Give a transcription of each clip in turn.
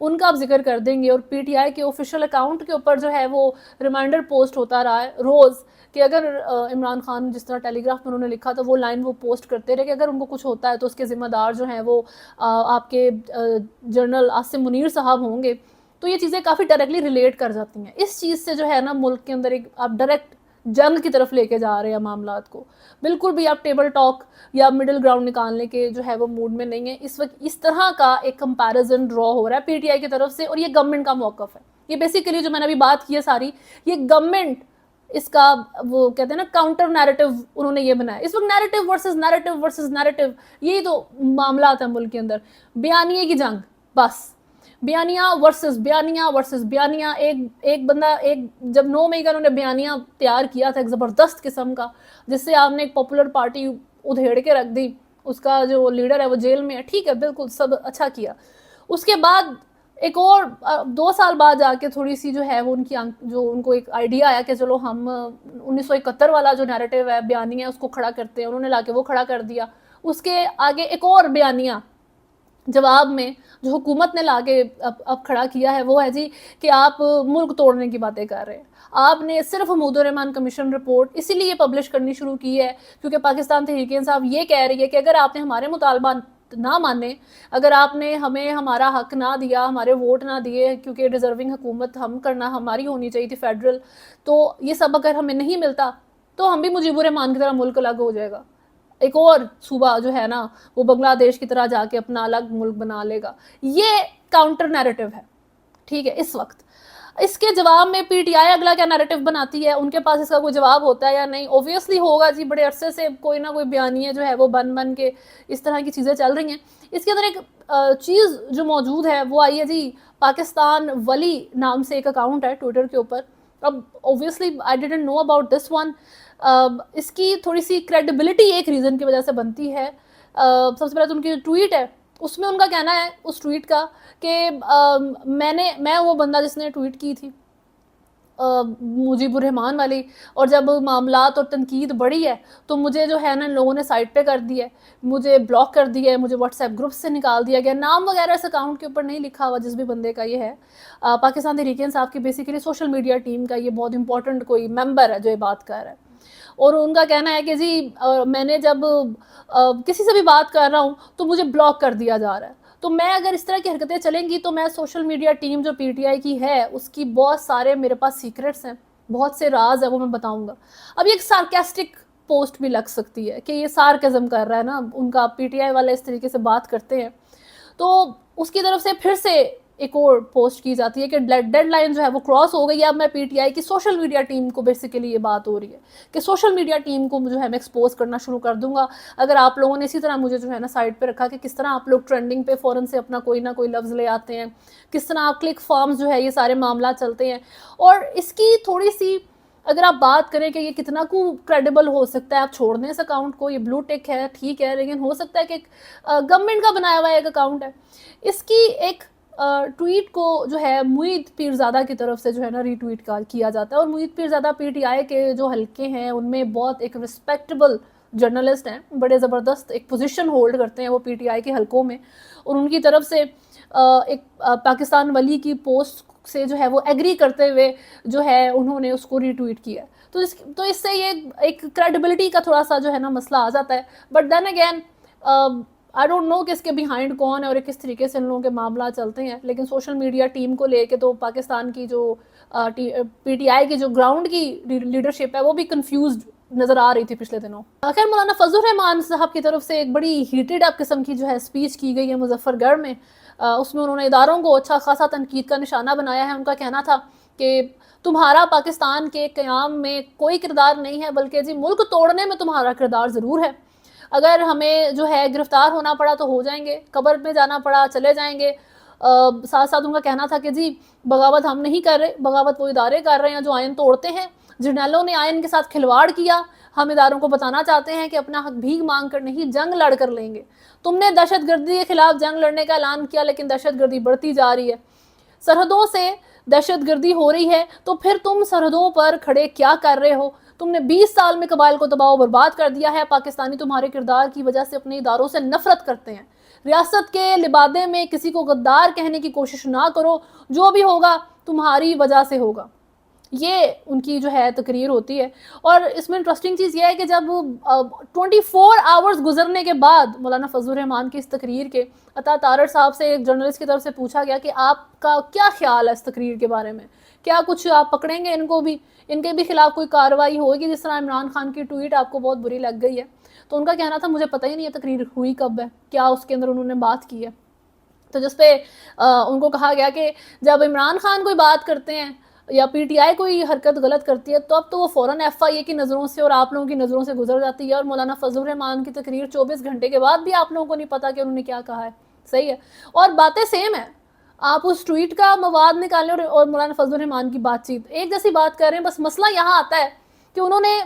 ان کا آپ ذکر کر دیں گے، اور پی ٹی آئی کے آفیشیل اکاؤنٹ کے اوپر جو ہے وہ ریمائنڈر پوسٹ ہوتا رہا ہے روز کہ اگر عمران خان جس طرح ٹیلی گراف میں انہوں نے لکھا تھا وہ لائن وہ پوسٹ کرتے رہے کہ اگر ان کو کچھ ہوتا ہے تو اس کے ذمہ دار جو ہیں وہ آپ کے جنرل عاصم منیر صاحب ہوں گے. تو یہ چیزیں کافی ڈائریکٹلی ریلیٹ کر جاتی ہیں. اس چیز سے جو ہے نا ملک کے اندر ایک آپ ڈائریکٹ جنگ کی طرف لے کے جا رہے ہیں معاملات کو. بالکل بھی آپ ٹیبل ٹاک یا مڈل گراؤنڈ نکالنے کے جو ہے وہ موڈ میں نہیں ہے اس وقت. اس طرح کا ایک کمپیریزن ڈرا ہو رہا ہے پی ٹی آئی کی طرف سے, اور یہ گورنمنٹ کا موقف ہے. یہ بیسیکلی جو میں نے ابھی بات کی ہے ساری, یہ گورنمنٹ اس کا وہ کہتے ہیں نا کاؤنٹر نیریٹو انہوں نے یہ بنایا. اس وقت narrative versus narrative versus narrative, یہی تو معاملات ہیں ملک کے اندر. بیانیے کی جنگ, بس بیانیہ ورسز بیانیہ ورسز بیانیہ. ایک بندہ جب 9 مئی کا انہوں نے بیانیہ تیار کیا تھا ایک زبردست قسم کا, جس سے آپ نے ایک پاپولر پارٹی ادھیڑ کے رکھ دی, اس کا جو لیڈر ہے وہ جیل میں ہے, ٹھیک ہے بالکل سب اچھا کیا. اس کے بعد ایک اور 2 سال بعد جا کے تھوڑی سی جو ہے وہ ان کو ایک آئیڈیا آیا کہ چلو ہم 1971 والا جو نیریٹو ہے بیانیہ اس کو کھڑا کرتے ہیں. انہوں نے لا کے وہ کھڑا کر دیا. اس کے آگے ایک اور بیانیہ جواب میں جو حکومت نے لا کے اب کھڑا کیا ہے وہ ہے جی کہ آپ ملک توڑنے کی باتیں کر رہے ہیں. آپ نے صرف حمود الرحمان کمیشن رپورٹ اسی لیے پبلش کرنی شروع کی ہے کیونکہ پاکستان تحریک انصاف یہ کہہ رہی ہے کہ اگر آپ نے ہمارے مطالبات نہ مانے, اگر آپ نے ہمیں ہمارا حق نہ دیا, ہمارے ووٹ نہ دیے, کیونکہ ڈیزرونگ حکومت ہم کرنا ہماری ہونی چاہیے تھی فیڈرل, تو یہ سب اگر ہمیں نہیں ملتا تو ہم بھی مجیب الرحمان کی طرح ملک الگ ہو جائے گا. ایک اور صوبہ جو ہے نا وہ بنگلہ دیش کی طرح جا کے اپنا الگ ملک بنا لے گا. یہ کاؤنٹر نیریٹو ہے, ٹھیک ہے. اس وقت اس کے جواب میں پی ٹی آئی اگلا کیا نیریٹو بناتی ہے, ان کے پاس اس کا کوئی جواب ہوتا ہے یا نہیں؟ اوبویسلی ہوگا جی, بڑے عرصے سے کوئی نہ کوئی بیانیہ جو ہے وہ بن کے اس طرح کی چیزیں چل رہی ہیں. اس کے اندر ایک چیز جو موجود ہے وہ آئی ہے جی, پاکستان ولی نام سے ایک اکاؤنٹ ہے ٹویٹر کے اوپر. اب obviously I didn't know about this one. اس کی تھوڑی سی کریڈیبلٹی ایک ریزن کی وجہ سے بنتی ہے. سب سے پہلے تو ان کی ٹویٹ ہے, اس میں ان کا کہنا ہے اس ٹویٹ کا کہ میں وہ بندہ جس نے ٹویٹ کی تھی مجیب الرحمان والی, اور جب معاملات اور تنقید بڑھی ہے تو مجھے جو ہے نا لوگوں نے سائٹ پہ کر دیا ہے, مجھے بلاک کر دیا ہے, مجھے واٹس ایپ گروپ سے نکال دیا گیا. نام وغیرہ اس اکاؤنٹ کے اوپر نہیں لکھا ہوا جس بھی بندے کا یہ ہے. پاکستان تحریک انصاف کی بیسیکلی سوشل میڈیا ٹیم کا یہ بہت امپورٹنٹ کوئی ممبر ہے جو یہ بات کر رہا ہے. اور ان کا کہنا ہے کہ جی میں نے جب کسی سے بھی بات کر رہا ہوں تو مجھے بلاک کر دیا جا رہا ہے. تو میں اگر اس طرح کی حرکتیں چلیں گی تو میں سوشل میڈیا ٹیم جو پی ٹی آئی کی ہے اس کی بہت سارے میرے پاس سیکرٹس ہیں, بہت سے راز ہیں, وہ میں بتاؤں گا. اب یہ ایک سارکیسٹک پوسٹ بھی لگ سکتی ہے کہ یہ سارکزم کر رہا ہے نا ان کا, پی ٹی آئی والے اس طریقے سے بات کرتے ہیں. تو اس کی طرف سے پھر سے ایک اور پوسٹ کی جاتی ہے کہ ڈیڈ لائن جو ہے وہ کراس ہو گئی ہے. اب میں پی ٹی آئی کی سوشل میڈیا ٹیم کو بیسیکلی یہ بات ہو رہی ہے کہ سوشل میڈیا ٹیم کو جو ہے میں ایکسپوز کرنا شروع کر دوں گا اگر آپ لوگوں نے اسی طرح مجھے جو ہے نا سائٹ پہ رکھا کہ کس طرح آپ لوگ ٹرینڈنگ پہ فوراً سے اپنا کوئی نہ کوئی لفظ لے آتے ہیں, کس طرح آپ کلک فارمز جو ہے یہ سارے معاملات چلتے ہیں. اور اس کی تھوڑی سی اگر آپ بات کریں کہ یہ کتنا کو کریڈیبل ہو سکتا ہے, آپ چھوڑ دیں اس اکاؤنٹ کو, یہ بلو ٹک ہے ٹھیک ہے, لیکن ہو سکتا ہے کہ گورنمنٹ کا بنایا ہوا ایک اکاؤنٹ ہے. اس کی ایک ٹویٹ کو جو ہے معید پیرزادہ کی طرف سے جو ہے نا ری ٹویٹ کیا جاتا ہے. اور Moeed Pirzada P T I کے جو حلقے ہیں ان میں بہت ایک رسپیکٹیبل جرنلسٹ ہیں, بڑے زبردست ایک پوزیشن ہولڈ کرتے ہیں وہ پی ٹی آئی کے حلقوں میں. اور ان کی طرف سے ایک پاکستان ولی کی پوسٹ سے جو ہے وہ ایگری کرتے ہوئے جو ہے انہوں نے اس کو ری ٹویٹ کیا. تو اس سے یہ ایک کریڈیبلٹی کا تھوڑا سا جو ہے نا مسئلہ آ جاتا ہے. But then again I don't know کہ اس کے بیہائنڈ کون ہے اور کس طریقے سے ان لوگوں کے معاملات چلتے ہیں. لیکن سوشل میڈیا ٹیم کو لے کے تو پاکستان کی جو پی ٹی آئی کی جو گراؤنڈ کی لیڈرشپ ہے وہ بھی کنفیوزڈ نظر آ رہی تھی پچھلے دنوں. خیر مولانا فضل الرحمان صاحب کی طرف سے ایک بڑی ہیٹڈ اپ قسم کی جو ہے اسپیچ کی گئی ہے مظفر گڑھ میں. اس میں انہوں نے اداروں کو اچھا خاصا تنقید کا نشانہ بنایا ہے. ان کا کہنا تھا کہ تمہارا پاکستان کے قیام میں کوئی کردار نہیں ہے بلکہ جی ملک توڑنے میں تمہارا کردار ضرور ہے. اگر ہمیں جو ہے گرفتار ہونا پڑا تو ہو جائیں گے, قبر میں جانا پڑا چلے جائیں گے. ساتھ ساتھ ان کا کہنا تھا کہ جی بغاوت ہم نہیں کر رہے, بغاوت وہ ادارے کر رہے ہیں جو آئین توڑتے ہیں. جرنیلوں نے آئین کے ساتھ کھلواڑ کیا. ہم اداروں کو بتانا چاہتے ہیں کہ اپنا حق بھیک مانگ کر نہیں, جنگ لڑ کر لیں گے. تم نے دہشت گردی کے خلاف جنگ لڑنے کا اعلان کیا لیکن دہشت گردی بڑھتی جا رہی ہے. سرحدوں سے دہشت گردی ہو رہی ہے تو پھر تم سرحدوں پر کھڑے کیا کر رہے ہو؟ تم نے 20 سال میں قبائل کو تباہ و برباد کر دیا ہے. پاکستانی تمہارے کردار کی وجہ سے اپنے اداروں سے نفرت کرتے ہیں. ریاست کے لبادے میں کسی کو غدار کہنے کی کوشش نہ کرو، جو بھی ہوگا تمہاری وجہ سے ہوگا. یہ ان کی جو ہے تقریر ہوتی ہے. اور اس میں انٹرسٹنگ چیز یہ ہے کہ جب 24 آورز گزرنے کے بعد مولانا فضل الرحمان کی اس تقریر کے عطا تارڑ صاحب سے ایک جرنلسٹ کی طرف سے پوچھا گیا کہ آپ کا کیا خیال ہے اس تقریر کے بارے میں، کیا کچھ آپ پکڑیں گے ان کو بھی، ان کے بھی خلاف کوئی کارروائی ہوگی، جس طرح عمران خان کی ٹویٹ آپ کو بہت بری لگ گئی ہے. تو ان کا کہنا تھا مجھے پتہ ہی نہیں یہ تقریر ہوئی کب ہے، کیا اس کے اندر انہوں نے بات کی ہے. تو جس پہ ان کو کہا گیا کہ جب عمران خان کوئی بات کرتے ہیں یا پی ٹی آئی کوئی حرکت غلط کرتی ہے تو اب تو وہ فوراً ایف آئی اے کی نظروں سے اور آپ لوگوں کی نظروں سے گزر جاتی ہے، اور مولانا فضل الرحمان کی تقریر 24 گھنٹے کے بعد بھی آپ لوگوں کو نہیں پتا کہ انہوں نے کیا کہا ہے. صحیح ہے، اور باتیں سیم ہیں. آپ اس ٹویٹ کا مواد نکالیں اور مولانا فضل الرحمان کی بات چیت ایک جیسی بات کر رہے ہیں. بس مسئلہ یہاں آتا ہے کہ انہوں نے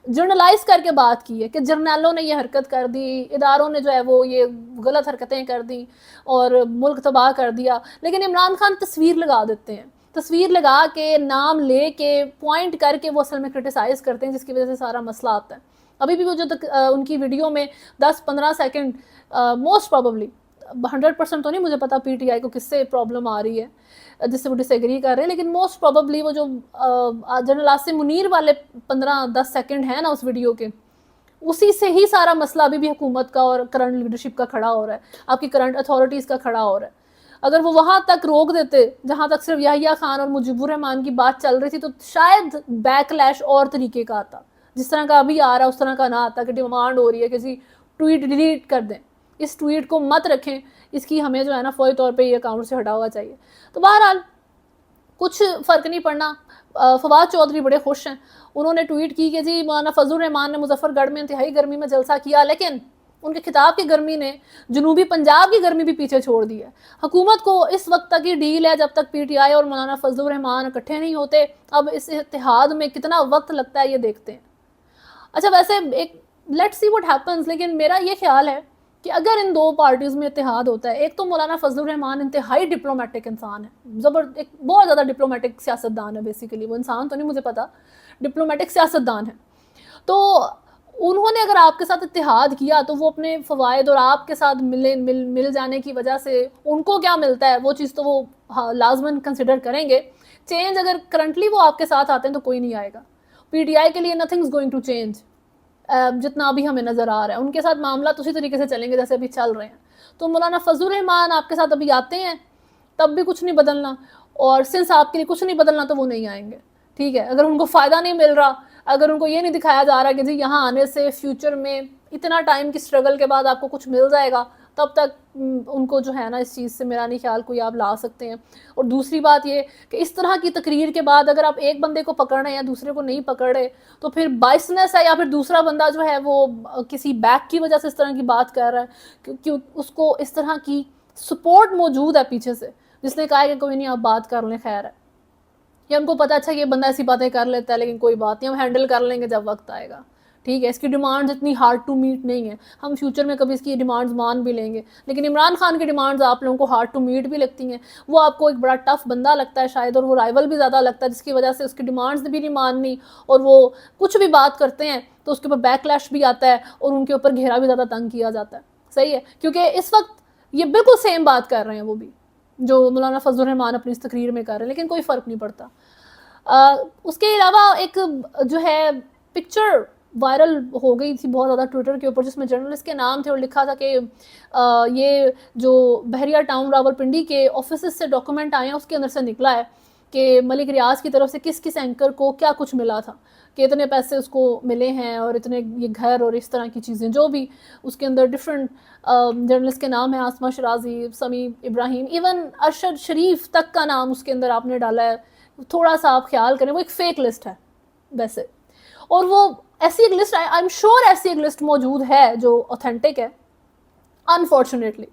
جرنلائز کر کے بات کی ہے کہ جرنیلوں نے یہ حرکت کر دی، اداروں نے جو ہے وہ یہ غلط حرکتیں کر دی اور ملک تباہ کر دیا. لیکن عمران خان تصویر لگا دیتے ہیں، تصویر لگا کے نام لے کے پوائنٹ کر کے وہ اصل میں کرٹیسائز کرتے ہیں، جس کی وجہ سے سارا مسئلہ آتا ہے. ابھی بھی وہ جو ان کی ویڈیو میں 10-15 سیکنڈ موسٹ پروبیبلی 100% تو نہیں مجھے پتا پی ٹی آئی کو کس سے پرابلم آ رہی ہے جس سے وہ ڈس ایگری کر رہے ہیں، لیکن موسٹ پروبیبلی وہ جو جنرل عاصم منیر والے 15-10 سیکنڈ ہیں نا اس ویڈیو کے، اسی سے ہی سارا مسئلہ ابھی بھی حکومت کا اور کرنٹ لیڈرشپ کا کھڑا ہو رہا ہے، آپ کی کرنٹ اتھارٹیز کا کھڑا ہو رہا ہے. اگر وہ وہاں تک روک دیتے جہاں تک صرف یحییٰ خان اور مجیب الرحمان کی بات چل رہی تھی تو شاید بیک لیش اور طریقے کا آتا، جس طرح کا ابھی آ رہا ہے اس طرح کا نہ آتا کہ ڈیمانڈ ہو رہی ہے کہ جی ٹویٹ ڈیلیٹ کر دیں، اس ٹویٹ کو مت رکھیں، اس کی ہمیں جو ہے نا فوری طور پہ یہ اکاؤنٹ سے ہٹا ہوا چاہیے. تو بہرحال کچھ فرق نہیں پڑنا. فواد چودھری بڑے خوش ہیں، انہوں نے ٹویٹ کی کہ جی مولانا فضل الرحمان نے مظفر گڑھ میں انتہائی گرمی میں جلسہ کیا، لیکن ان کے خطاب کی گرمی نے جنوبی پنجاب کی گرمی بھی پیچھے چھوڑ دی ہے. حکومت کو اس وقت تک یہ ڈیل ہے جب تک پی ٹی آئی اور مولانا فضل الرحمان اکٹھے نہیں ہوتے. اب اس اتحاد میں کتنا وقت لگتا ہے یہ دیکھتے ہیں. اچھا ویسے ایک لیٹس سی واٹ ہیپنز، لیکن میرا یہ خیال ہے کہ اگر ان دو پارٹیز میں اتحاد ہوتا ہے، ایک تو مولانا فضل الرحمان انتہائی ڈپلومیٹک انسان ہے، ایک بہت زیادہ ڈپلومیٹک سیاستدان ہے، بیسیکلی وہ انسان تو نہیں مجھے پتا، ڈپلومیٹک سیاستدان ہے. تو انہوں نے اگر آپ کے ساتھ اتحاد کیا تو وہ اپنے فوائد اور آپ کے ساتھ مل جانے کی وجہ سے ان کو کیا ملتا ہے وہ چیز تو وہ لازماً کنسیڈر کریں گے. چینج اگر کرنٹلی وہ آپ کے ساتھ آتے ہیں تو کوئی نہیں آئے گا. پی ٹی آئی کے لیے nothing is going to change جتنا ابھی ہمیں نظر آ رہا ہے. ان کے ساتھ معاملات اسی طریقے سے چلیں گے جیسے ابھی چل رہے ہیں. تو مولانا فضل الرحمان آپ کے ساتھ ابھی آتے ہیں تب بھی کچھ نہیں بدلنا، اور سنس آپ کے لیے کچھ نہیں بدلنا تو وہ نہیں آئیں گے. ٹھیک ہے، اگر ان کو فائدہ نہیں مل رہا، اگر ان کو یہ نہیں دکھایا جا رہا کہ جی یہاں آنے سے فیوچر میں اتنا ٹائم کی سٹرگل کے بعد آپ کو کچھ مل جائے گا، تب تک ان کو جو ہے نا اس چیز سے میرا نہیں خیال کوئی آپ لا سکتے ہیں. اور دوسری بات یہ کہ اس طرح کی تقریر کے بعد اگر آپ ایک بندے کو پکڑ رہے ہیں یا دوسرے کو نہیں پکڑ رہے تو پھر بائسنس ہے، یا پھر دوسرا بندہ جو ہے وہ کسی بیک کی وجہ سے اس طرح کی بات کر رہا ہے کہ اس کو اس طرح کی سپورٹ موجود ہے پیچھے سے جس نے کہا ہے کہ کوئی نہیں آپ بات کر لیں خیر ہے، یا ان کو پتا اچھا یہ بندہ ایسی باتیں کر لیتا ہے لیکن کوئی بات نہیں ہم ہینڈل کر لیں گے جب وقت آئے گا. ٹھیک ہے، اس کی ڈیمانڈز اتنی ہارڈ ٹو میٹ نہیں ہیں، ہم فیوچر میں کبھی اس کی ڈیمانڈز مان بھی لیں گے. لیکن عمران خان کی ڈیمانڈز آپ لوگوں کو ہارڈ ٹو میٹ بھی لگتی ہیں، وہ آپ کو ایک بڑا ٹف بندہ لگتا ہے شاید، اور وہ رائیول بھی زیادہ لگتا ہے جس کی وجہ سے اس کی ڈیمانڈز بھی نہیں ماننی، اور وہ کچھ بھی بات کرتے ہیں تو اس کے اوپر بیک لیش بھی آتا ہے اور ان کے اوپر گھیرا بھی زیادہ تنگ کیا جاتا ہے. صحیح ہے، کیونکہ اس وقت یہ بالکل سیم بات کر رہے ہیں وہ بھی جو مولانا فضل الرحمان اپنی اس تقریر میں کر رہے ہیں، لیکن کوئی فرق نہیں پڑتا. اس کے علاوہ ایک جو ہے پکچر وائرل ہو گئی تھی بہت زیادہ ٹویٹر کے اوپر جس میں جرنلسٹ کے نام تھے اور لکھا تھا کہ یہ جو بحریہ ٹاؤن راولپنڈی کے آفیسز سے ڈاکومنٹ آئے ہیں اس کے اندر سے نکلا ہے کہ ملک ریاض کی طرف سے کس کس اینکر کو کیا کچھ ملا تھا، کہ اتنے پیسے اس کو ملے ہیں اور اتنے یہ گھر اور اس طرح کی چیزیں جو بھی اس کے اندر ڈفرینٹ جرنلسٹ کے نام ہیں، آسمہ شرازی، سمی ابراہیم، ایون ارشد شریف تک کا نام اس کے اندر آپ نے ڈالا ہے. تھوڑا سا آپ خیال کریں، وہ ایک فیک لسٹ ہے ویسے، اور وہ ایسی ایک لسٹ آئی ایم شیور ایسی ایک لسٹ موجود ہے جو اوتھینٹک ہے. انفارچونیٹلی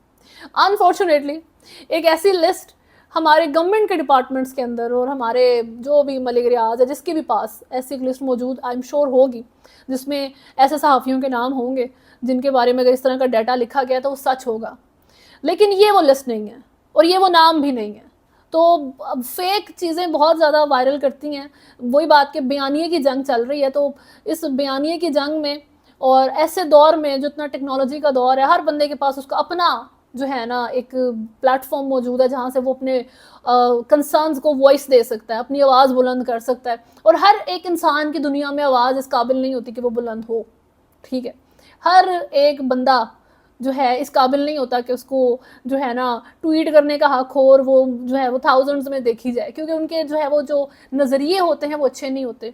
ایک ایسی لسٹ ہمارے گورنمنٹ کے ڈپارٹمنٹس کے اندر اور ہمارے جو بھی ملک ریاض ہے جس کے بھی پاس ایسی ایک لسٹ موجود آئی ایم شیور ہوگی جس میں ایسے صحافیوں کے نام ہوں گے جن کے بارے میں اگر اس طرح کا ڈیٹا لکھا گیا تو وہ سچ ہوگا، لیکن یہ وہ لسٹ نہیں ہے اور یہ وہ نام بھی نہیں ہے. تو فیک چیزیں بہت زیادہ وائرل کرتی ہیں. وہی بات کہ بیانیے کی جنگ چل رہی ہے، تو اس بیانیے کی جنگ میں اور ایسے دور میں جو اتنا ٹیکنالوجی کا دور ہے، ہر بندے کے پاس اس کا اپنا جو ہے نا ایک پلیٹ فارم موجود ہے جہاں سے وہ اپنے کنسرنز کو وائس دے سکتا ہے, اپنی آواز بلند کر سکتا ہے. اور ہر ایک انسان کی دنیا میں آواز اس قابل نہیں ہوتی کہ وہ بلند ہو, ٹھیک ہے. ہر ایک بندہ جو ہے اس قابل نہیں ہوتا کہ اس کو جو ہے نا ٹویٹ کرنے کا حق ہو اور وہ جو ہے وہ تھاؤزنڈز میں دیکھی جائے, کیونکہ ان کے جو ہے وہ جو نظریے ہوتے ہیں وہ اچھے نہیں ہوتے,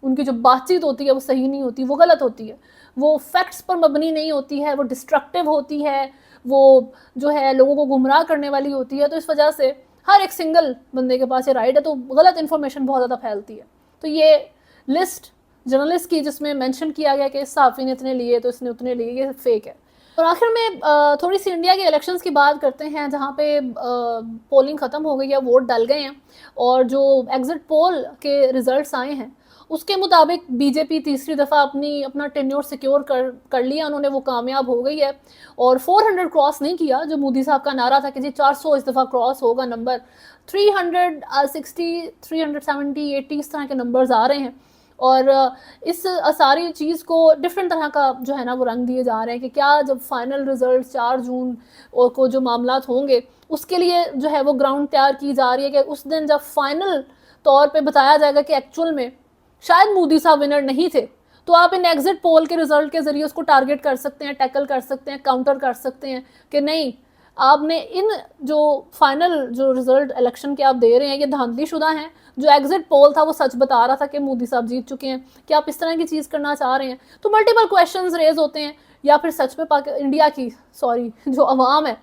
ان کی جو بات چیت ہوتی ہے وہ صحیح نہیں ہوتی, وہ غلط ہوتی ہے, وہ فیکٹس پر مبنی نہیں ہوتی ہے, وہ ڈسٹرکٹیو ہوتی ہے, وہ جو ہے لوگوں کو گمراہ کرنے والی ہوتی ہے. تو اس وجہ سے ہر ایک سنگل بندے کے پاس یہ رائٹ ہے, تو غلط انفارمیشن بہت زیادہ پھیلتی ہے. تو یہ لسٹ جرنلسٹ کی جس میں مینشن کیا گیا کہ اس صحافی نے اتنے لیے تو اس نے اتنے لیے, یہ فیک ہے. اور آخر میں تھوڑی سی انڈیا کے الیکشنز کی بات کرتے ہیں, جہاں پہ پولنگ ختم ہو گئی ہے, ووٹ ڈل گئے ہیں, اور جو ایگزٹ پول کے ریزلٹس آئے ہیں اس کے مطابق بی جے پی تیسری دفعہ اپنا ٹینیور سیکیور کر لیا انہوں نے, وہ کامیاب ہو گئی ہے. اور 400 کراس نہیں کیا جو مودی صاحب کا نعرہ تھا کہ جی 400 اس دفعہ کراس ہوگا نمبر, 360 370 80 اس طرح کے نمبرز آ رہے ہیں. اور اس ساری چیز کو ڈفرینٹ طرح کا جو ہے نا وہ رنگ دیے جا رہے ہیں کہ کیا جب فائنل رزلٹ 4 جون کو جو معاملات ہوں گے اس کے لیے جو ہے وہ گراؤنڈ تیار کی جا رہی ہے کہ اس دن جب فائنل طور پہ بتایا جائے گا کہ ایکچول میں شاید مودی صاحب ونر نہیں تھے, تو آپ ان ایگزٹ پول کے رزلٹ کے ذریعے اس کو ٹارگٹ کر سکتے ہیں, ٹیکل کر سکتے ہیں, کاؤنٹر کر سکتے ہیں کہ نہیں آپ نے ان جو فائنل جو رزلٹ الیکشن کے آپ دے رہے ہیں یہ دھاندلی شدہ ہیں, جو ایگزٹ پول تھا وہ سچ بتا رہا تھا کہ مودی صاحب جیت چکے ہیں, کہ آپ اس طرح کی چیز کرنا چاہ رہے ہیں. تو ملٹیپل کویشچنز ریز ہوتے ہیں, یا پھر سچ میں انڈیا کی جو عوام ہے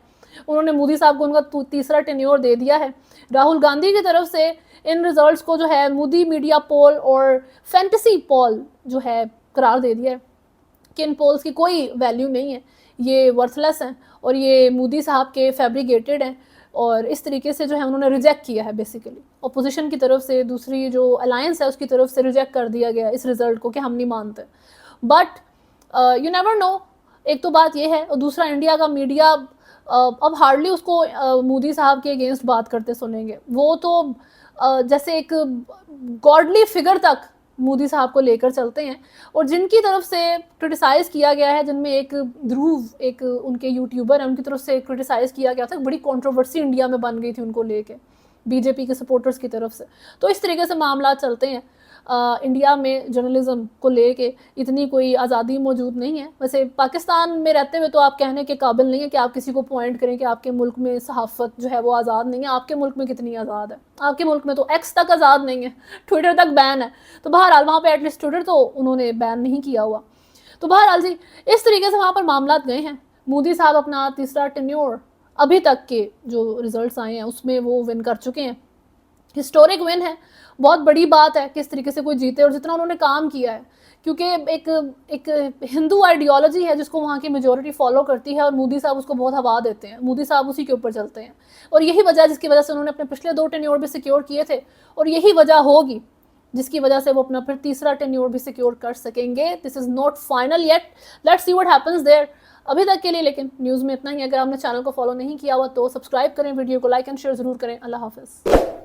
انہوں نے مودی صاحب کو ان کا تیسرا ٹینیور دے دیا ہے. راہل گاندھی کی طرف سے ان ریزلٹس کو جو ہے مودی میڈیا پول اور فینٹیسی پول جو ہے قرار دے دیا ہے کہ ان پولز کی کوئی ویلیو نہیں ہے, یہ ورتھ لیس ہیں اور یہ مودی صاحب کے فیبریکیٹڈ ہیں. اور اس طریقے سے جو ہے انہوں نے ریجیکٹ کیا ہے, بیسیکلی اپوزیشن کی طرف سے, دوسری جو الائنس ہے اس کی طرف سے ریجیکٹ کر دیا گیا اس رزلٹ کو کہ ہم نہیں مانتے. بٹ یو نیور نو, ایک تو بات یہ ہے, اور دوسرا انڈیا کا میڈیا اب ہارڈلی اس کو مودی صاحب کے اگینسٹ بات کرتے سنیں گے. وہ تو جیسے ایک گاڈلی فگر تک مودی صاحب کو لے کر چلتے ہیں, اور جن کی طرف سے کرٹیسائز کیا گیا ہے, جن میں ایک دھروو ایک ان کے یوٹیوبر ہیں, ان کی طرف سے کرٹیسائز کیا گیا تھا, بڑی کنٹروورسی انڈیا میں بن گئی تھی ان کو لے کے بی جے پی کے سپورٹرز کی طرف سے. تو اس طریقے سے معاملات چلتے ہیں. انڈیا میں جرنلزم کو لے کے اتنی کوئی آزادی موجود نہیں ہے. ویسے پاکستان میں رہتے ہوئے تو آپ کہنے کے قابل نہیں ہے کہ آپ کسی کو پوائنٹ کریں کہ آپ کے ملک میں صحافت جو ہے وہ آزاد نہیں ہے. آپ کے ملک میں کتنی آزاد ہے, آپ کے ملک میں تو ایکس تک آزاد نہیں ہے, ٹویٹر تک بین ہے. تو بہرحال وہاں پہ ایٹ لیسٹ ٹویٹر تو انہوں نے بین نہیں کیا ہوا. تو بہرحال جی اس طریقے سے وہاں پر معاملات گئے ہیں. مودی صاحب اپنا تیسرا ٹینیور ابھی تک کے جو ریزلٹس آئے ہیں اس میں وہ ون کر چکے ہیں. ہسٹورک ون ہے, بہت بڑی بات ہے کس طریقے سے کوئی جیتے, اور جتنا انہوں نے کام کیا ہے, کیونکہ ایک ہندو آئیڈیالوجی ہے جس کو وہاں کی میجورٹی فالو کرتی ہے, اور مودی صاحب اس کو بہت ہوا دیتے ہیں, مودی صاحب اسی کے اوپر چلتے ہیں. اور یہی وجہ جس کی وجہ سے انہوں نے اپنے پچھلے 2 ٹینیور بھی سیکیور کیے تھے, اور یہی وجہ ہوگی جس کی وجہ سے وہ اپنا پھر تیسرا ٹینیور بھی سیکیور کر سکیں گے. This is not final yet, let's see what happens there. ابھی تک کے لیے لیکن نیوز میں اتنا ہی. اگر آپ نے چینل کو فالو نہیں کیا ہوا تو سبسکرائب کریں, ویڈیو کو لائک اینڈ شیئر ضرور کریں. اللہ حافظ.